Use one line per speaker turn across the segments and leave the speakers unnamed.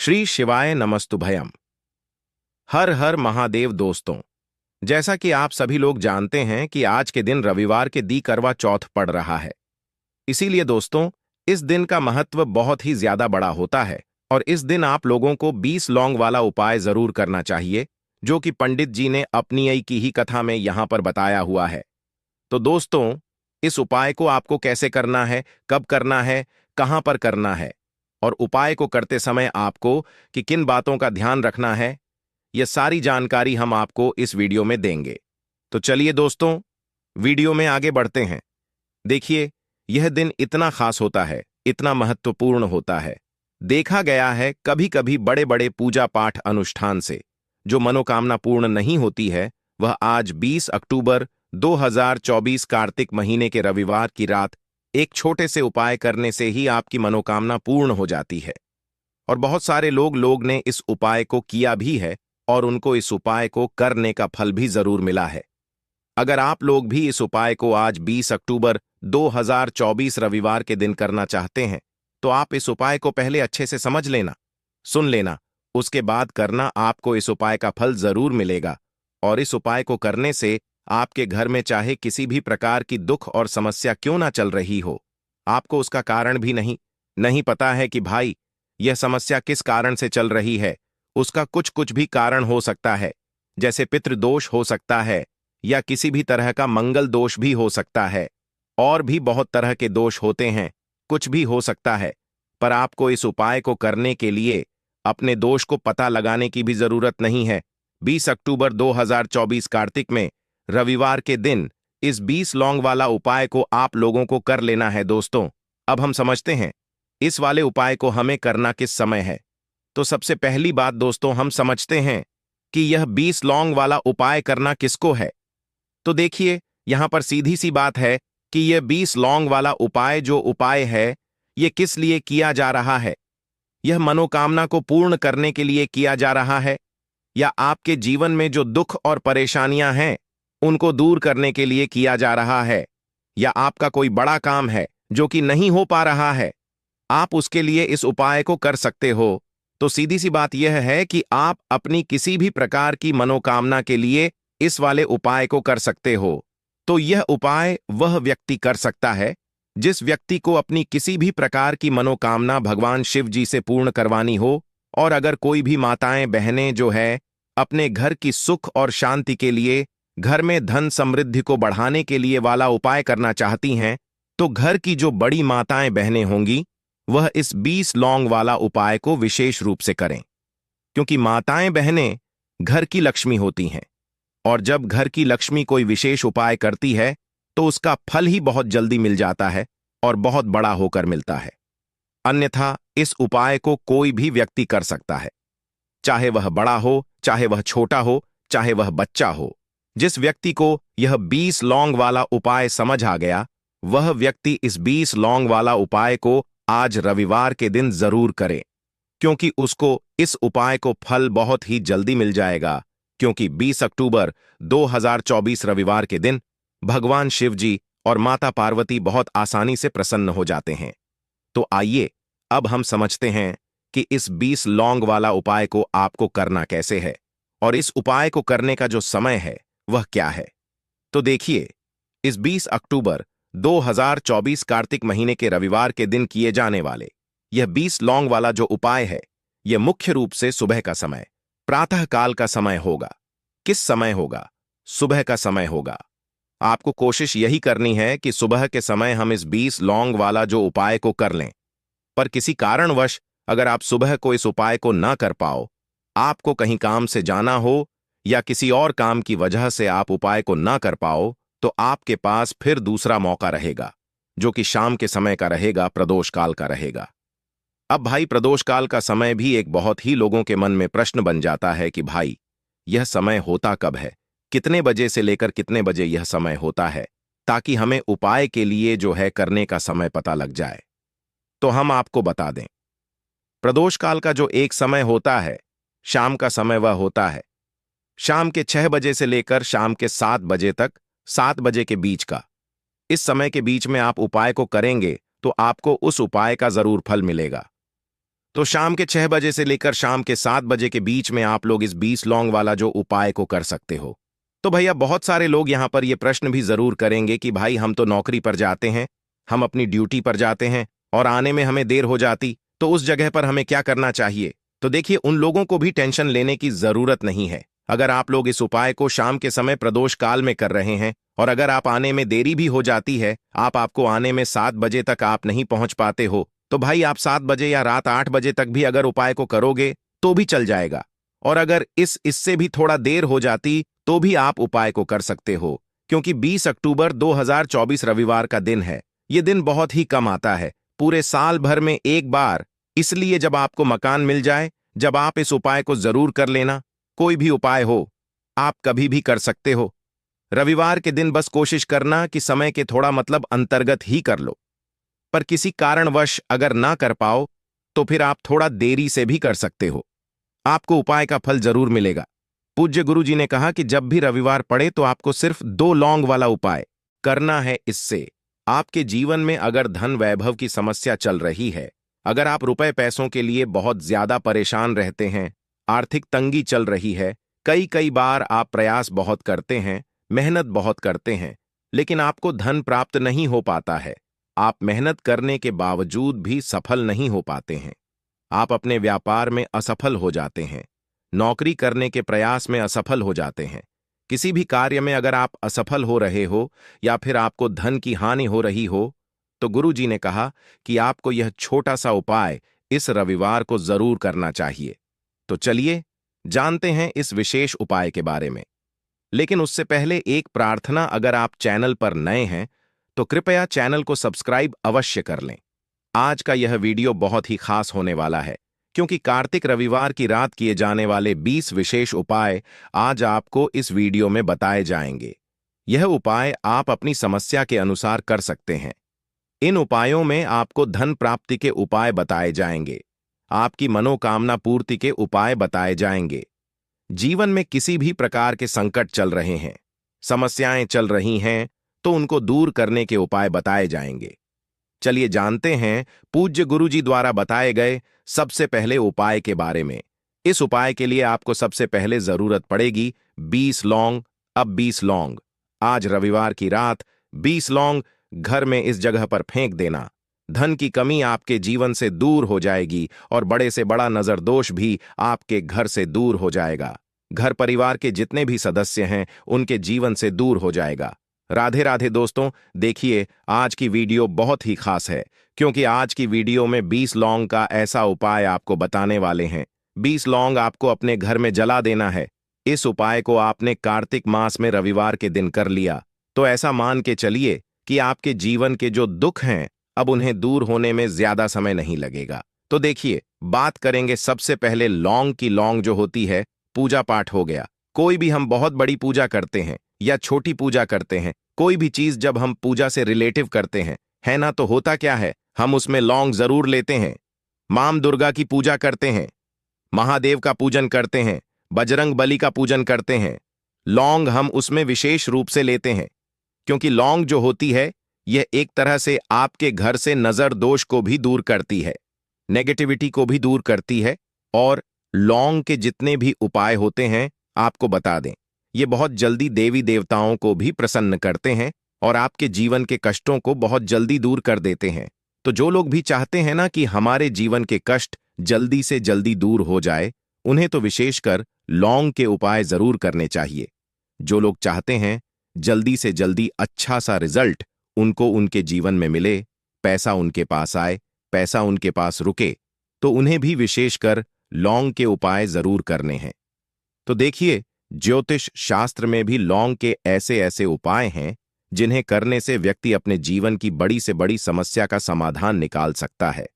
श्री शिवाय नमस्तुभयम। हर हर महादेव दोस्तों, जैसा कि आप सभी लोग जानते हैं कि आज के दिन रविवार के दी करवा चौथ पड़ रहा है। इसीलिए दोस्तों, इस दिन का महत्व बहुत ही ज्यादा बड़ा होता है और इस दिन आप लोगों को 20 लौंग वाला उपाय जरूर करना चाहिए, जो कि पंडित जी ने अपनी आई की ही कथा में यहां पर बताया हुआ है। तो दोस्तों, इस उपाय को आपको कैसे करना है, कब करना है, कहां पर करना है और उपाय को करते समय आपको कि किन बातों का ध्यान रखना है, यह सारी जानकारी हम आपको इस वीडियो में देंगे। तो चलिए दोस्तों, वीडियो में आगे बढ़ते हैं। देखिए, यह दिन इतना खास होता है, इतना महत्वपूर्ण होता है। देखा गया है कभी कभी बड़े बड़े पूजा पाठ अनुष्ठान से जो मनोकामना पूर्ण नहीं होती है, वह आज 20 अक्टूबर 2024 कार्तिक महीने के रविवार की रात एक छोटे से उपाय करने से ही आपकी मनोकामना पूर्ण हो जाती है। और बहुत सारे लोग ने इस उपाय को किया भी है और उनको इस उपाय को करने का फल भी जरूर मिला है। अगर आप लोग भी इस उपाय को आज 20 अक्टूबर 2024 रविवार के दिन करना चाहते हैं, तो आप इस उपाय को पहले अच्छे से समझ लेना, सुन लेना, उसके बाद करना। आपको इस उपाय का फल जरूर मिलेगा और इस उपाय को करने से आपके घर में चाहे किसी भी प्रकार की दुख और समस्या क्यों ना चल रही हो, आपको उसका कारण भी नहीं पता है कि भाई यह समस्या किस कारण से चल रही है। उसका कुछ कुछ भी कारण हो सकता है, जैसे पितृदोष हो सकता है या किसी भी तरह का मंगल दोष भी हो सकता है, और भी बहुत तरह के दोष होते हैं, कुछ भी हो सकता है। पर आपको इस उपाय को करने के लिए अपने दोष को पता लगाने की भी जरूरत नहीं है। 20 अक्टूबर 2024 कार्तिक में रविवार के दिन इस 20 लौंग वाला उपाय को आप लोगों को कर लेना है। दोस्तों, अब हम समझते हैं इस वाले उपाय को हमें करना किस समय है। तो सबसे पहली बात दोस्तों, हम समझते हैं कि यह 20 लौंग वाला उपाय करना किसको है। तो देखिए, यहां पर सीधी सी बात है कि यह 20 लौंग वाला उपाय जो उपाय है, यह किस लिए किया जा रहा है। यह मनोकामना को पूर्ण करने के लिए किया जा रहा है, या आपके जीवन में जो दुख और परेशानियां हैं उनको दूर करने के लिए किया जा रहा है, या आपका कोई बड़ा काम है जो कि नहीं हो पा रहा है, आप उसके लिए इस उपाय को कर सकते हो। तो सीधी सी बात यह है कि आप अपनी किसी भी प्रकार की मनोकामना के लिए इस वाले उपाय को कर सकते हो। तो यह उपाय वह व्यक्ति कर सकता है जिस व्यक्ति को अपनी किसी भी प्रकार की मनोकामना भगवान शिव जी से पूर्ण करवानी हो। और अगर कोई भी माताएं बहनें जो है अपने घर की सुख और शांति के लिए, घर में धन समृद्धि को बढ़ाने के लिए वाला उपाय करना चाहती हैं, तो घर की जो बड़ी माताएं बहनें होंगी वह इस 20 लौंग वाला उपाय को विशेष रूप से करें, क्योंकि माताएं बहनें घर की लक्ष्मी होती हैं और जब घर की लक्ष्मी कोई विशेष उपाय करती है तो उसका फल ही बहुत जल्दी मिल जाता है और बहुत बड़ा होकर मिलता है। अन्यथा इस उपाय को कोई भी व्यक्ति कर सकता है, चाहे वह बड़ा हो, चाहे वह छोटा हो, चाहे वह बच्चा हो। जिस व्यक्ति को यह 20 लौंग वाला उपाय समझ आ गया, वह व्यक्ति इस 20 लौंग वाला उपाय को आज रविवार के दिन जरूर करे, क्योंकि उसको इस उपाय को फल बहुत ही जल्दी मिल जाएगा। क्योंकि 20 अक्टूबर 2024 रविवार के दिन भगवान शिव जी और माता पार्वती बहुत आसानी से प्रसन्न हो जाते हैं। तो आइए अब हम समझते हैं कि इस 20 लौंग वाला उपाय को आपको करना कैसे है और इस उपाय को करने का जो समय है वह क्या है। तो देखिए, इस 20 अक्टूबर 2024 कार्तिक महीने के रविवार के दिन किए जाने वाले यह 20 लौंग वाला जो उपाय है, यह मुख्य रूप से सुबह का समय, प्रातः काल का समय होगा। किस समय होगा? सुबह का समय होगा। आपको कोशिश यही करनी है कि सुबह के समय हम इस 20 लौंग वाला जो उपाय को कर लें। पर किसी कारणवश अगर आप सुबह को इस उपाय को ना कर पाओ, आपको कहीं काम से जाना हो या किसी और काम की वजह से आप उपाय को ना कर पाओ, तो आपके पास फिर दूसरा मौका रहेगा, जो कि शाम के समय का रहेगा, प्रदोष काल का रहेगा। अब भाई, प्रदोष काल का समय भी एक बहुत ही लोगों के मन में प्रश्न बन जाता है कि भाई यह समय होता कब है, कितने बजे से लेकर कितने बजे यह समय होता है, ताकि हमें उपाय के लिए जो है करने का समय पता लग जाए। तो हम आपको बता दें, प्रदोष काल का जो एक समय होता है, शाम का समय वह होता है शाम के 6 बजे से लेकर शाम के 7 बजे तक, 7 बजे के बीच का। इस समय के बीच में आप उपाय को करेंगे तो आपको उस उपाय का जरूर फल मिलेगा। तो शाम के 6 बजे से लेकर शाम के 7 बजे के बीच में आप लोग इस 20 लौंग वाला जो उपाय को कर सकते हो। तो भैया बहुत सारे लोग यहाँ पर ये प्रश्न भी जरूर करेंगे कि भाई हम तो नौकरी पर जाते हैं, हम अपनी ड्यूटी पर जाते हैं और आने में हमें देर हो जाती, तो उस जगह पर हमें क्या करना चाहिए। तो देखिए, उन लोगों को भी टेंशन लेने की जरूरत नहीं है। अगर आप लोग इस उपाय को शाम के समय प्रदोष काल में कर रहे हैं और अगर आप आने में देरी भी हो जाती है, आपको आने में 7 बजे तक आप नहीं पहुंच पाते हो, तो भाई आप 7 बजे या रात 8 बजे तक भी अगर उपाय को करोगे तो भी चल जाएगा। और अगर इससे भी थोड़ा देर हो जाती तो भी आप उपाय को कर सकते हो, क्योंकि 20 अक्टूबर 2024 रविवार का दिन है। ये दिन बहुत ही कम आता है, पूरे साल भर में एक बार। इसलिए जब आपको मकान मिल जाए, जब आप इस उपाय को जरूर कर लेना। कोई भी उपाय हो, आप कभी भी कर सकते हो। रविवार के दिन बस कोशिश करना कि समय के थोड़ा मतलब अंतर्गत ही कर लो। पर किसी कारणवश अगर ना कर पाओ तो फिर आप थोड़ा देरी से भी कर सकते हो, आपको उपाय का फल जरूर मिलेगा। पूज्य गुरु जी ने कहा कि जब भी रविवार पड़े तो आपको सिर्फ 2 लौंग वाला उपाय करना है। इससे आपके जीवन में अगर धन वैभव की समस्या चल रही है, अगर आप रुपए पैसों के लिए बहुत ज्यादा परेशान रहते हैं, आर्थिक तंगी चल रही है, कई कई बार आप प्रयास बहुत करते हैं, मेहनत बहुत करते हैं, लेकिन आपको धन प्राप्त नहीं हो पाता है, आप मेहनत करने के बावजूद भी सफल नहीं हो पाते हैं, आप अपने व्यापार में असफल हो जाते हैं, नौकरी करने के प्रयास में असफल हो जाते हैं, किसी भी कार्य में अगर आप असफल हो रहे हो या फिर आपको धन की हानि हो रही हो, तो गुरु जी ने कहा कि आपको यह छोटा सा उपाय इस रविवार को जरूर करना चाहिए। तो चलिए जानते हैं इस विशेष उपाय के बारे में। लेकिन उससे पहले एक प्रार्थना, अगर आप चैनल पर नए हैं तो कृपया चैनल को सब्सक्राइब अवश्य कर लें। आज का यह वीडियो बहुत ही खास होने वाला है, क्योंकि कार्तिक रविवार की रात किए जाने वाले 20 विशेष उपाय आज आपको इस वीडियो में बताए जाएंगे। यह उपाय आप अपनी समस्या के अनुसार कर सकते हैं। इन उपायों में आपको धन प्राप्ति के उपाय बताए जाएंगे, आपकी मनोकामना पूर्ति के उपाय बताए जाएंगे। जीवन में किसी भी प्रकार के संकट चल रहे हैं, समस्याएं चल रही हैं, तो उनको दूर करने के उपाय बताए जाएंगे। चलिए जानते हैं पूज्य गुरु जी द्वारा बताए गए सबसे पहले उपाय के बारे में। इस उपाय के लिए आपको सबसे पहले जरूरत पड़ेगी 20 लौंग। अब 20 लौंग आज रविवार की रात 20 लौंग घर में इस जगह पर फेंक देना। धन की कमी आपके जीवन से दूर हो जाएगी और बड़े से बड़ा नजर दोष भी आपके घर से दूर हो जाएगा। घर परिवार के जितने भी सदस्य हैं उनके जीवन से दूर हो जाएगा। राधे राधे दोस्तों, देखिए आज की वीडियो बहुत ही खास है, क्योंकि आज की वीडियो में 20 लौंग का ऐसा उपाय आपको बताने वाले हैं। 20 लौंग आपको अपने घर में जला देना है। इस उपाय को आपने कार्तिक मास में रविवार के दिन कर लिया तो ऐसा मान के चलिए कि आपके जीवन के जो दुख हैं अब उन्हें दूर होने में ज्यादा समय नहीं लगेगा। तो देखिए, बात करेंगे सबसे पहले लौंग की। लौंग जो होती है, पूजा पाठ हो गया, कोई भी हम बहुत बड़ी पूजा करते हैं या छोटी पूजा करते हैं, कोई भी चीज जब हम पूजा से रिलेटिव करते हैं, है ना, तो होता क्या है, हम उसमें लौंग जरूर लेते हैं। मां दुर्गा की पूजा करते हैं, महादेव का पूजन करते हैं, बजरंग बली का पूजन करते हैं, लौंग हम उसमें विशेष रूप से लेते हैं, क्योंकि लौंग जो होती है यह एक तरह से आपके घर से नजर दोष को भी दूर करती है, नेगेटिविटी को भी दूर करती है। और लौंग के जितने भी उपाय होते हैं आपको बता दें, ये बहुत जल्दी देवी देवताओं को भी प्रसन्न करते हैं और आपके जीवन के कष्टों को बहुत जल्दी दूर कर देते हैं। तो जो लोग भी चाहते हैं ना कि हमारे जीवन के कष्ट जल्दी से जल्दी दूर हो जाए, उन्हें तो विशेषकर लौंग के उपाय जरूर करने चाहिए। जो लोग चाहते हैं जल्दी से जल्दी अच्छा सा रिजल्ट उनको उनके जीवन में मिले, पैसा उनके पास आए, पैसा उनके पास रुके, तो उन्हें भी विशेषकर लौंग के उपाय जरूर करने हैं। तो देखिए, ज्योतिष शास्त्र में भी लौंग के ऐसे ऐसे उपाय हैं जिन्हें करने से व्यक्ति अपने जीवन की बड़ी से बड़ी समस्या का समाधान निकाल सकता है।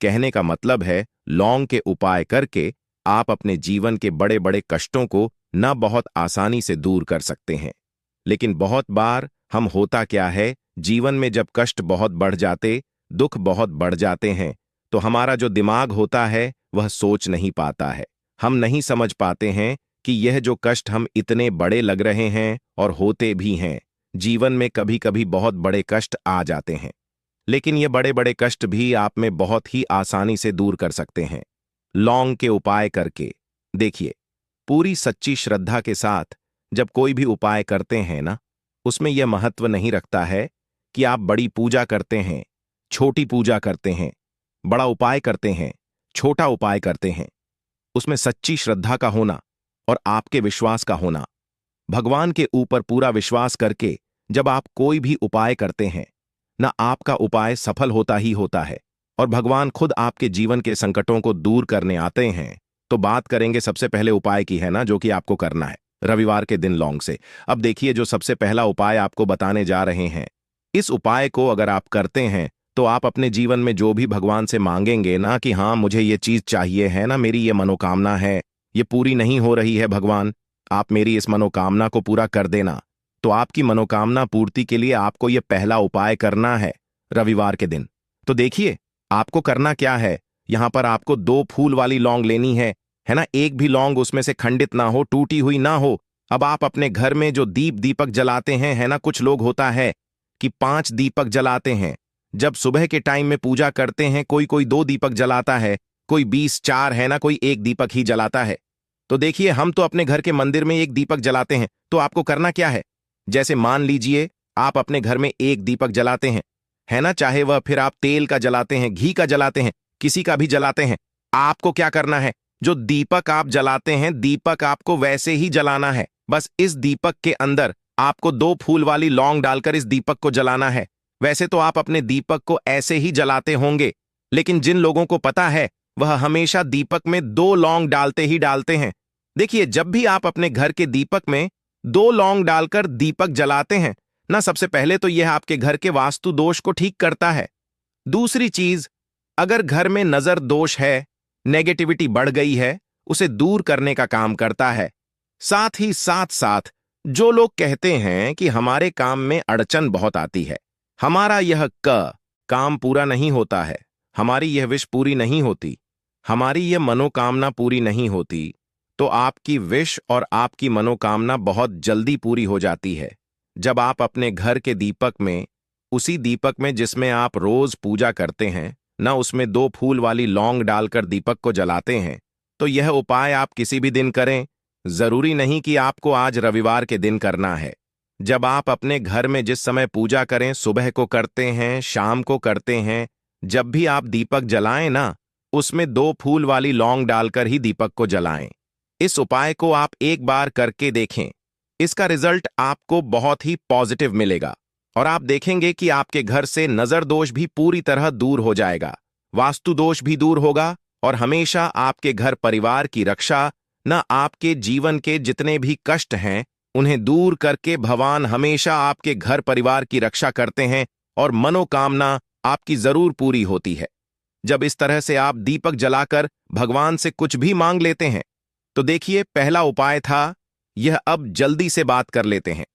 कहने का मतलब है, लौंग के उपाय करके आप अपने जीवन के बड़े बड़े कष्टों को न बहुत आसानी से दूर कर सकते हैं। लेकिन बहुत बार हम होता क्या है, जीवन में जब कष्ट बहुत बढ़ जाते, दुख बहुत बढ़ जाते हैं, तो हमारा जो दिमाग होता है वह सोच नहीं पाता है। हम नहीं समझ पाते हैं कि यह जो कष्ट हम इतने बड़े लग रहे हैं और होते भी हैं, जीवन में कभी कभी बहुत बड़े कष्ट आ जाते हैं। लेकिन ये बड़े बड़े कष्ट भी आप में बहुत ही आसानी से दूर कर सकते हैं लौंग के उपाय करके। देखिए, पूरी सच्ची श्रद्धा के साथ जब कोई भी उपाय करते हैं ना, उसमें यह महत्व नहीं रखता है कि आप बड़ी पूजा करते हैं, छोटी पूजा करते हैं, बड़ा उपाय करते हैं, छोटा उपाय करते हैं। उसमें सच्ची श्रद्धा का होना और आपके विश्वास का होना। भगवान के ऊपर पूरा विश्वास करके जब आप कोई भी उपाय करते हैं ना, आपका उपाय सफल होता ही होता है और भगवान खुद आपके जीवन के संकटों को दूर करने आते हैं। तो बात करेंगे सबसे पहले उपाय की, है ना, जो कि आपको करना है रविवार के दिन लौंग से। अब देखिए, जो सबसे पहला उपाय आपको बताने जा रहे हैं, इस उपाय को अगर आप करते हैं तो आप अपने जीवन में जो भी भगवान से मांगेंगे ना कि हाँ मुझे ये चीज चाहिए है ना, मेरी ये मनोकामना है, ये पूरी नहीं हो रही है भगवान, आप मेरी इस मनोकामना को पूरा कर देना। तो आपकी मनोकामना पूर्ति के लिए आपको ये पहला उपाय करना है रविवार के दिन। तो देखिए, आपको करना क्या है, यहां पर आपको 2 फूल वाली लौंग लेनी है ना। एक भी लौंग उसमें से खंडित ना हो, टूटी हुई ना हो। अब आप अपने घर में जो दीपक जलाते हैं, है ना, कुछ लोग होता है कि 5 दीपक जलाते हैं। जब सुबह के टाइम में पूजा करते हैं, कोई कोई 2 दीपक जलाता है, कोई 20 4, है ना, कोई 1 दीपक ही जलाता है। तो देखिए, हम तो अपने घर के मंदिर में 1 दीपक जलाते हैं। तो आपको करना क्या है, जैसे मान लीजिए आप अपने घर में 1 दीपक जलाते हैं, है ना, चाहे वह फिर आप तेल का जलाते हैं, घी का जलाते हैं, किसी का भी जलाते हैं। आपको क्या करना है, जो दीपक आप जलाते हैं, दीपक आपको वैसे ही जलाना है। बस इस दीपक के अंदर आपको 2 फूल वाली लौंग डालकर इस दीपक को जलाना है। वैसे तो आप अपने दीपक को ऐसे ही जलाते होंगे, लेकिन जिन लोगों को पता है वह हमेशा दीपक में 2 लौंग डालते ही डालते हैं। देखिए, जब भी आप अपने घर के दीपक में 2 लौंग डालकर दीपक जलाते हैं ना, सबसे पहले तो यह आपके घर के वास्तु दोष को ठीक करता है। दूसरी चीज, अगर घर में नजर दोष है, नेगेटिविटी बढ़ गई है, उसे दूर करने का काम करता है। साथ ही साथ साथ जो लोग कहते हैं कि हमारे काम में अड़चन बहुत आती है, हमारा यह काम पूरा नहीं होता है, हमारी यह विश पूरी नहीं होती, हमारी यह मनोकामना पूरी नहीं होती, तो आपकी विश और आपकी मनोकामना बहुत जल्दी पूरी हो जाती है जब आप अपने घर के दीपक में, उसी दीपक में जिसमें आप रोज पूजा करते हैं ना, उसमें 2 फूल वाली लौंग डालकर दीपक को जलाते हैं। तो यह उपाय आप किसी भी दिन करें, जरूरी नहीं कि आपको आज रविवार के दिन करना है। जब आप अपने घर में जिस समय पूजा करें, सुबह को करते हैं, शाम को करते हैं, जब भी आप दीपक जलाएं ना, उसमें 2 फूल वाली लौंग डालकर ही दीपक को जलाएं। इस उपाय को आप एक बार करके देखें, इसका रिजल्ट आपको बहुत ही पॉजिटिव मिलेगा और आप देखेंगे कि आपके घर से नजर दोष भी पूरी तरह दूर हो जाएगा, वास्तु दोष भी दूर होगा और हमेशा आपके घर परिवार की रक्षा, न आपके जीवन के जितने भी कष्ट हैं उन्हें दूर करके भगवान हमेशा आपके घर परिवार की रक्षा करते हैं और मनोकामना आपकी जरूर पूरी होती है। जब इस तरह से आप दीपक जलाकर भगवान से कुछ भी मांग लेते हैं, तो देखिए, पहला उपाय था यह, अब जल्दी से बात कर लेते हैं।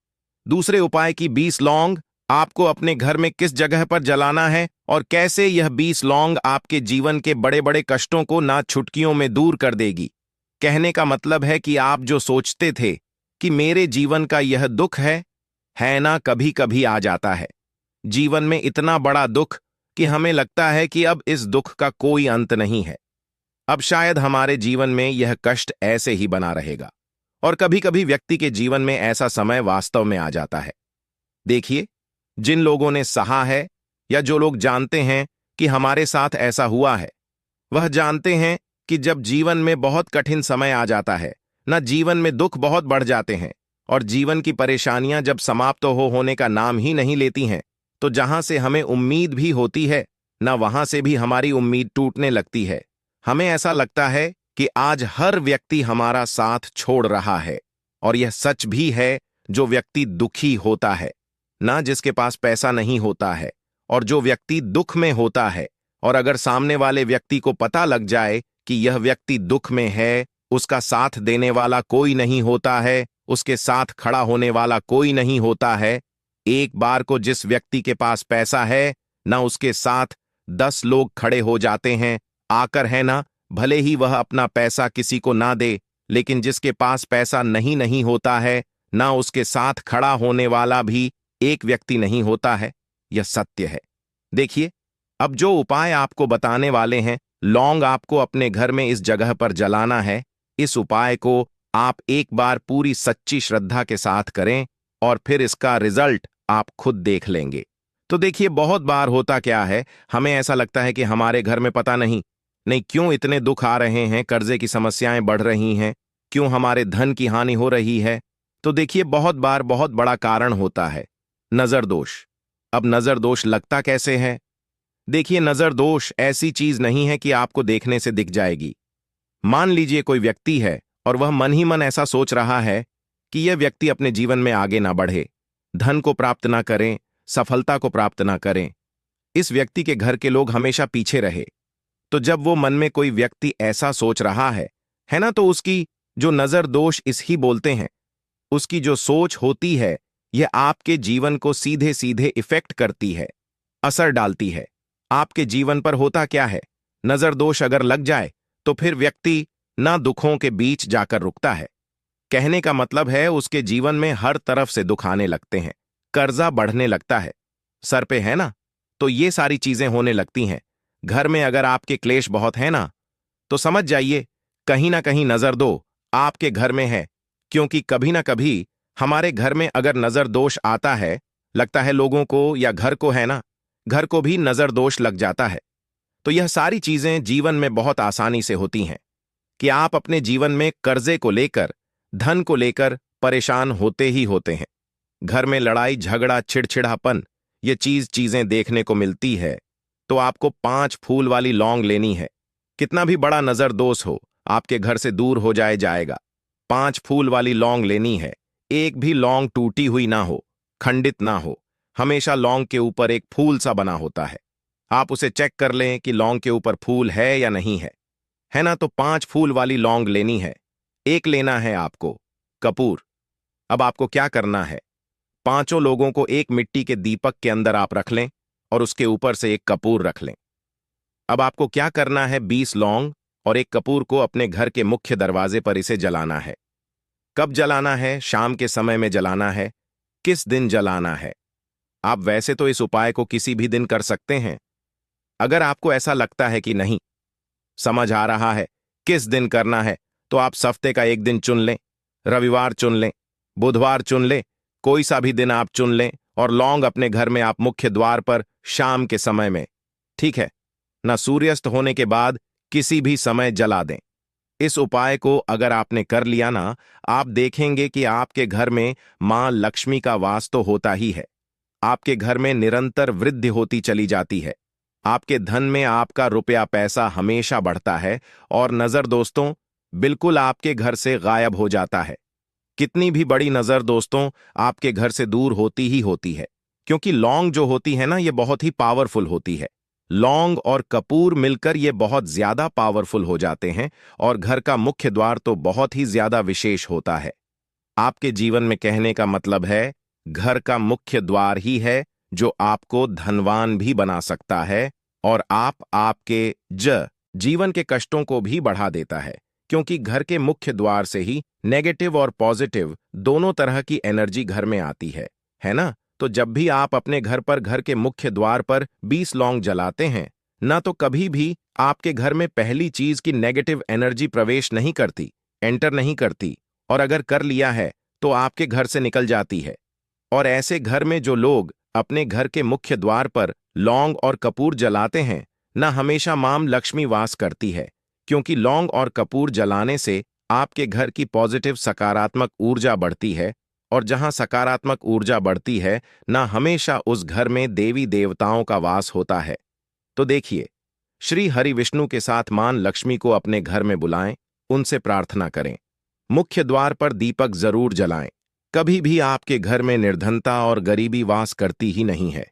दूसरे उपाय की 20 लौंग आपको अपने घर में किस जगह पर जलाना है और कैसे यह 20 लौंग आपके जीवन के बड़े बड़े कष्टों को ना छुटकियों में दूर कर देगी। कहने का मतलब है कि आप जो सोचते थे कि मेरे जीवन का यह दुख है ना, कभी कभी आ जाता है जीवन में इतना बड़ा दुख कि हमें लगता है कि अब इस दुख का कोई अंत नहीं है, अब शायद हमारे जीवन में यह कष्ट ऐसे ही बना रहेगा। और कभी कभी व्यक्ति के जीवन में ऐसा समय वास्तव में आ जाता है। देखिए, जिन लोगों ने सहा है या जो लोग जानते हैं कि हमारे साथ ऐसा हुआ है, वह जानते हैं कि जब जीवन में बहुत कठिन समय आ जाता है ना, जीवन में दुख बहुत बढ़ जाते हैं और जीवन की परेशानियां जब समाप्त होने का नाम ही नहीं लेती हैं, तो जहां से हमें उम्मीद भी होती है ना, वहां से भी हमारी उम्मीद टूटने लगती है। हमें ऐसा लगता है कि आज हर व्यक्ति हमारा साथ छोड़ रहा है और यह सच भी है। जो व्यक्ति दुखी होता है ना, जिसके पास पैसा नहीं होता है, और जो व्यक्ति दुख में होता है, और अगर सामने वाले व्यक्ति को पता लग जाए कि यह व्यक्ति दुख में है, उसका साथ देने वाला कोई नहीं होता है, उसके साथ खड़ा होने वाला कोई नहीं होता है। एक बार को जिस व्यक्ति के पास पैसा है ना, उसके साथ 10 लोग खड़े हो जाते हैं आकर, है ना, भले ही वह अपना पैसा किसी को ना दे, लेकिन जिसके पास पैसा नहीं होता है ना, उसके साथ खड़ा होने वाला भी एक व्यक्ति नहीं होता है। यह सत्य है। देखिए, अब जो उपाय आपको बताने वाले हैं, लौंग आपको अपने घर में इस जगह पर जलाना है। इस उपाय को आप एक बार पूरी सच्ची श्रद्धा के साथ करें और फिर इसका रिजल्ट आप खुद देख लेंगे। तो देखिए, बहुत बार होता क्या है, हमें ऐसा लगता है कि हमारे घर में पता नहीं नहीं क्यों इतने दुख आ रहे हैं, कर्जे की समस्याएं बढ़ रही हैं, क्यों हमारे धन की हानि हो रही है। तो देखिए, बहुत बार बहुत बड़ा कारण होता है नजर दोष। अब नजर दोष लगता कैसे है? देखिए, नजर दोष ऐसी चीज नहीं है कि आपको देखने से दिख जाएगी। मान लीजिए कोई व्यक्ति है और वह मन ही मन ऐसा सोच रहा है कि यह व्यक्ति अपने जीवन में आगे ना बढ़े, धन को प्राप्त ना करें, सफलता को प्राप्त ना करें, इस व्यक्ति के घर के लोग हमेशा पीछे रहे। तो जब वो मन में कोई व्यक्ति ऐसा सोच रहा है ना, तो उसकी जो नजर दोष इस ही बोलते हैं, उसकी जो सोच होती है, यह आपके जीवन को सीधे सीधे इफेक्ट करती है, असर डालती है। आपके जीवन पर होता क्या है, नजर दोष अगर लग जाए तो फिर व्यक्ति ना दुखों के बीच जाकर रुकता है। कहने का मतलब है, उसके जीवन में हर तरफ से दुख आने लगते हैं, कर्जा बढ़ने लगता है, सर पे है ना, तो ये सारी चीजें होने लगती हैं। घर में अगर आपके क्लेश बहुत है ना, तो समझ जाइए कहीं ना कहीं नजर दो आपके घर में है। क्योंकि कभी ना कभी हमारे घर में अगर नजर दोष आता है, लगता है लोगों को या घर को है ना, घर को भी नजर दोष लग जाता है। तो यह सारी चीजें जीवन में बहुत आसानी से होती हैं कि आप अपने जीवन में कर्जे को लेकर, धन को लेकर परेशान होते ही होते हैं। घर में लड़ाई झगड़ा चिड़चिड़ापन, ये चीजें देखने को मिलती है। तो आपको 5 फूल वाली लौंग लेनी है। कितना भी बड़ा नजर दोष हो, आपके घर से दूर हो जाएगा। 5 फूल वाली लौंग लेनी है। एक भी लौंग टूटी हुई ना हो, खंडित ना हो, हमेशा लौंग के ऊपर एक फूल सा बना होता है। आप उसे चेक कर लें कि लौंग के ऊपर फूल है या नहीं है ना। तो 5 फूल वाली लौंग लेनी है। एक लेना है आपको कपूर। अब आपको क्या करना है, पांचों लोगों को एक मिट्टी के दीपक के अंदर आप रख लें और उसके ऊपर से एक कपूर रख लें। अब आपको क्या करना है, 20 लौंग और एक कपूर को अपने घर के मुख्य दरवाजे पर इसे जलाना है। कब जलाना है? शाम के समय में जलाना है। किस दिन जलाना है? आप वैसे तो इस उपाय को किसी भी दिन कर सकते हैं। अगर आपको ऐसा लगता है कि नहीं समझ आ रहा है किस दिन करना है, तो आप हफ्ते का एक दिन चुन लें, रविवार चुन लें, बुधवार चुन लें, कोई सा भी दिन आप चुन लें और लौंग अपने घर में आप मुख्य द्वार पर शाम के समय में, ठीक है ना, सूर्यास्त होने के बाद किसी भी समय जला दें। इस उपाय को अगर आपने कर लिया ना, आप देखेंगे कि आपके घर में मां लक्ष्मी का वास तो होता ही है। आपके घर में निरंतर वृद्धि होती चली जाती है। आपके धन में आपका रुपया पैसा हमेशा बढ़ता है और नजर दोस्तों बिल्कुल आपके घर से गायब हो जाता है। कितनी भी बड़ी नजर दोस्तों आपके घर से दूर होती ही होती है, क्योंकि लौंग जो होती है ना, ये बहुत ही पावरफुल होती है। लौंग और कपूर मिलकर ये बहुत ज्यादा पावरफुल हो जाते हैं और घर का मुख्य द्वार तो बहुत ही ज्यादा विशेष होता है। आपके जीवन में कहने का मतलब है, घर का मुख्य द्वार ही है जो आपको धनवान भी बना सकता है और आपके जीवन के कष्टों को भी बढ़ा देता है। क्योंकि घर के मुख्य द्वार से ही नेगेटिव और पॉजिटिव दोनों तरह की एनर्जी घर में आती है ना। तो जब भी आप अपने घर पर घर के मुख्य द्वार पर 20 लौंग जलाते हैं ना, तो कभी भी आपके घर में पहली चीज की नेगेटिव एनर्जी प्रवेश नहीं करती, एंटर नहीं करती, और अगर कर लिया है तो आपके घर से निकल जाती है। और ऐसे घर में जो लोग अपने घर के मुख्य द्वार पर लौंग और कपूर जलाते हैं ना, हमेशा मां लक्ष्मी वास करती है। क्योंकि लौंग और कपूर जलाने से आपके घर की पॉजिटिव सकारात्मक ऊर्जा बढ़ती है, और जहां सकारात्मक ऊर्जा बढ़ती है ना, हमेशा उस घर में देवी देवताओं का वास होता है। तो देखिए, श्री हरि विष्णु के साथ मां लक्ष्मी को अपने घर में बुलाएं, उनसे प्रार्थना करें, मुख्य द्वार पर दीपक जरूर जलाएं। कभी भी आपके घर में निर्धनता और गरीबी वास करती ही नहीं है।